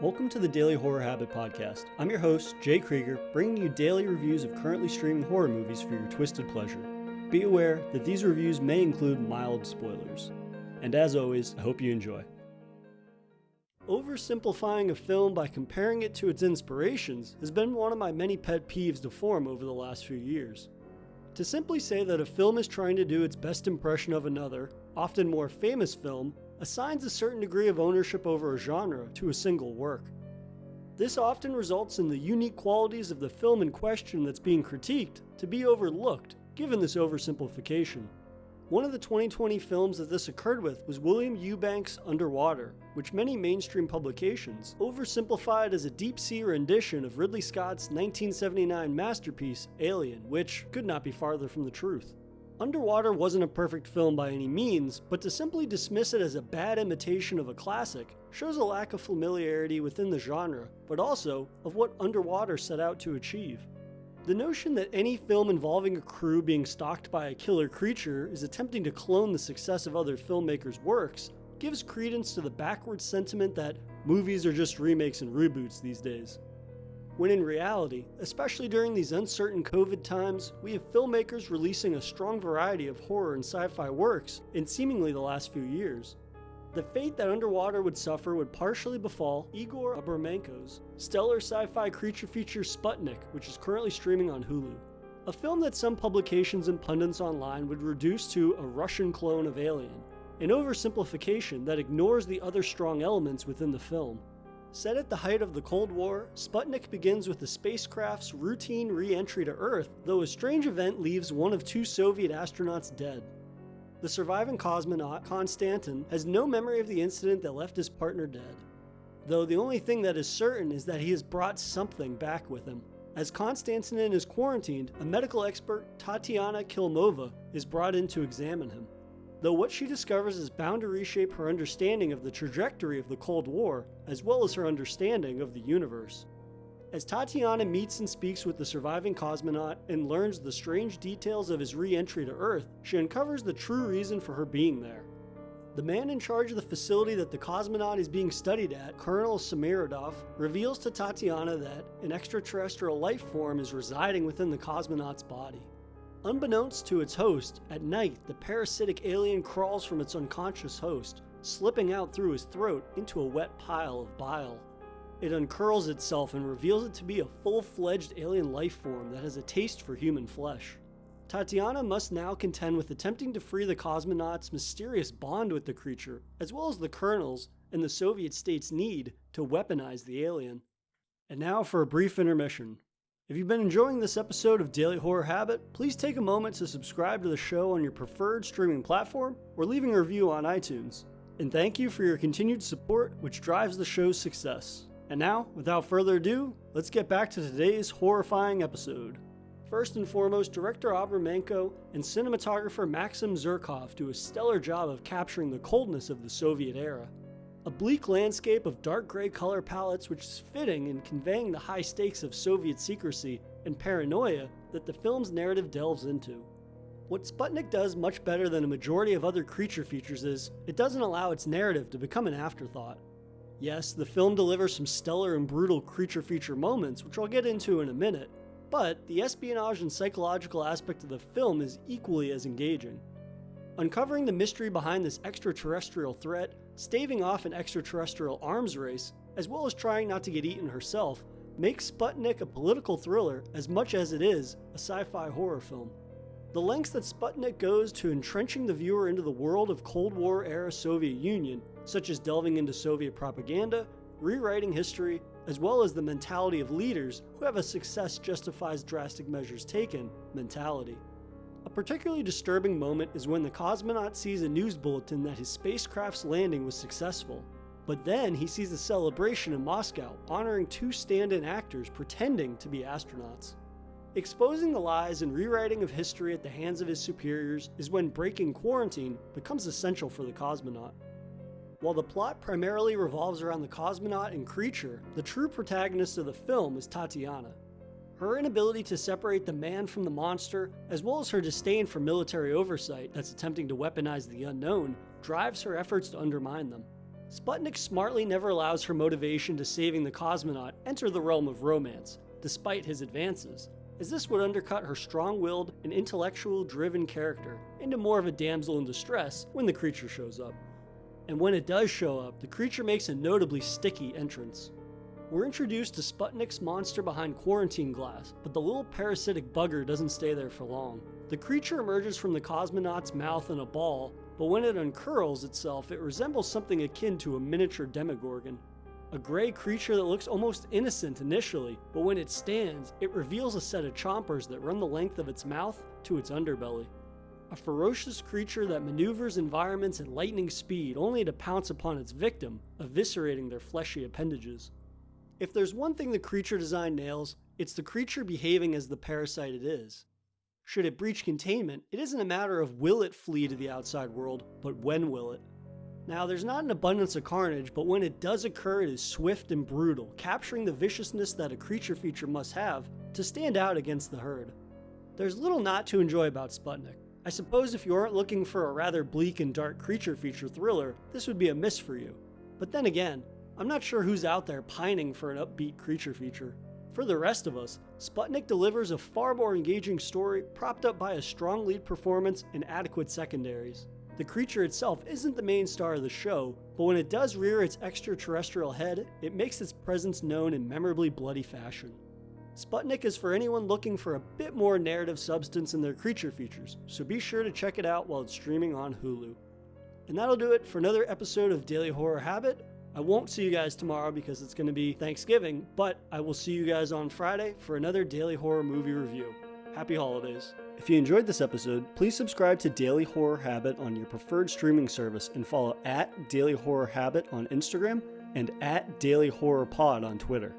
Welcome to the Daily Horror Habit Podcast. I'm your host, Jay Krieger, bringing you daily reviews of currently streaming horror movies for your twisted pleasure. Be aware that these reviews may include mild spoilers. And as always, I hope you enjoy. Oversimplifying a film by comparing it to its inspirations has been one of my many pet peeves to form over the last few years. To simply say that a film is trying to do its best impression of another, often more famous film, assigns a certain degree of ownership over a genre to a single work. This often results in the unique qualities of the film in question that's being critiqued to be overlooked, given this oversimplification. One of the 2020 films that this occurred with was William Eubanks' Underwater, which many mainstream publications oversimplified as a deep-sea rendition of Ridley Scott's 1979 masterpiece, Alien, which could not be farther from the truth. Underwater wasn't a perfect film by any means, but to simply dismiss it as a bad imitation of a classic shows a lack of familiarity within the genre, but also of what Underwater set out to achieve. The notion that any film involving a crew being stalked by a killer creature is attempting to clone the success of other filmmakers' works gives credence to the backwards sentiment that movies are just remakes and reboots these days. When in reality, especially during these uncertain COVID times, we have filmmakers releasing a strong variety of horror and sci-fi works in seemingly the last few years. The fate that Underwater would suffer would partially befall Igor Abraменko's stellar sci-fi creature feature Sputnik, which is currently streaming on Hulu. A film that some publications and pundits online would reduce to a Russian clone of Alien, an oversimplification that ignores the other strong elements within the film. Set at the height of the Cold War, Sputnik begins with the spacecraft's routine re-entry to Earth, though a strange event leaves one of two Soviet astronauts dead. The surviving cosmonaut, Konstantin, has no memory of the incident that left his partner dead. Though the only thing that is certain is that he has brought something back with him. As Konstantin is quarantined, a medical expert, Tatiana Kilmova, is brought in to examine him. Though what she discovers is bound to reshape her understanding of the trajectory of the Cold War, as well as her understanding of the universe. As Tatiana meets and speaks with the surviving cosmonaut and learns the strange details of his re-entry to Earth, she uncovers the true reason for her being there. The man in charge of the facility that the cosmonaut is being studied at, Colonel Samirodov, reveals to Tatiana that an extraterrestrial life form is residing within the cosmonaut's body. Unbeknownst to its host, at night the parasitic alien crawls from its unconscious host, slipping out through his throat into a wet pile of bile. It uncurls itself and reveals it to be a full-fledged alien life form that has a taste for human flesh. Tatiana must now contend with attempting to free the cosmonaut's mysterious bond with the creature, as well as the Colonel's and the Soviet state's need to weaponize the alien. And now for a brief intermission. If you've been enjoying this episode of Daily Horror Habit, please take a moment to subscribe to the show on your preferred streaming platform or leaving a review on iTunes. And thank you for your continued support, which drives the show's success. And now, without further ado, let's get back to today's horrifying episode. First and foremost, director Abramenko and cinematographer Maxim Zhirkov do a stellar job of capturing the coldness of the Soviet era. A bleak landscape of dark gray color palettes which is fitting in conveying the high stakes of Soviet secrecy and paranoia that the film's narrative delves into. What Sputnik does much better than a majority of other creature features is, it doesn't allow its narrative to become an afterthought. Yes, the film delivers some stellar and brutal creature feature moments, which I'll get into in a minute, but the espionage and psychological aspect of the film is equally as engaging. Uncovering the mystery behind this extraterrestrial threat, staving off an extraterrestrial arms race, as well as trying not to get eaten herself, makes Sputnik a political thriller as much as it is a sci-fi horror film. The lengths that Sputnik goes to entrenching the viewer into the world of Cold War-era Soviet Union, such as delving into Soviet propaganda, rewriting history, as well as the mentality of leaders who have a success justifies drastic measures taken mentality. A particularly disturbing moment is when the cosmonaut sees a news bulletin that his spacecraft's landing was successful. But then he sees a celebration in Moscow honoring two stand-in actors pretending to be astronauts. Exposing the lies and rewriting of history at the hands of his superiors is when breaking quarantine becomes essential for the cosmonaut. While the plot primarily revolves around the cosmonaut and creature, the true protagonist of the film is Tatiana. Her inability to separate the man from the monster, as well as her disdain for military oversight that's attempting to weaponize the unknown, drives her efforts to undermine them. Sputnik smartly never allows her motivation to saving the cosmonaut enter the realm of romance, despite his advances, as this would undercut her strong-willed and intellectual-driven character into more of a damsel in distress when the creature shows up. And when it does show up, the creature makes a notably sticky entrance. We're introduced to Sputnik's monster behind quarantine glass, but the little parasitic bugger doesn't stay there for long. The creature emerges from the cosmonaut's mouth in a ball, but when it uncurls itself, it resembles something akin to a miniature demogorgon. A gray creature that looks almost innocent initially, but when it stands, it reveals a set of chompers that run the length of its mouth to its underbelly. A ferocious creature that maneuvers environments at lightning speed only to pounce upon its victim, eviscerating their fleshy appendages. If there's one thing the creature design nails, it's the creature behaving as the parasite it is. Should it breach containment, it isn't a matter of will it flee to the outside world, but when will it? Now, there's not an abundance of carnage, but when it does occur, it is swift and brutal, capturing the viciousness that a creature feature must have to stand out against the herd. There's little not to enjoy about Sputnik. I suppose if you aren't looking for a rather bleak and dark creature feature thriller, this would be a miss for you. But then again, I'm not sure who's out there pining for an upbeat creature feature. For the rest of us, Sputnik delivers a far more engaging story propped up by a strong lead performance and adequate secondaries. The creature itself isn't the main star of the show, but when it does rear its extraterrestrial head, it makes its presence known in memorably bloody fashion. Sputnik is for anyone looking for a bit more narrative substance in their creature features, so be sure to check it out while it's streaming on Hulu. And that'll do it for another episode of Daily Horror Habit. I won't see you guys tomorrow because it's going to be Thanksgiving, but I will see you guys on Friday for another Daily Horror movie review. Happy holidays. If you enjoyed this episode, please subscribe to Daily Horror Habit on your preferred streaming service and follow @Daily Horror Habit on Instagram and @Daily Horror Pod on Twitter.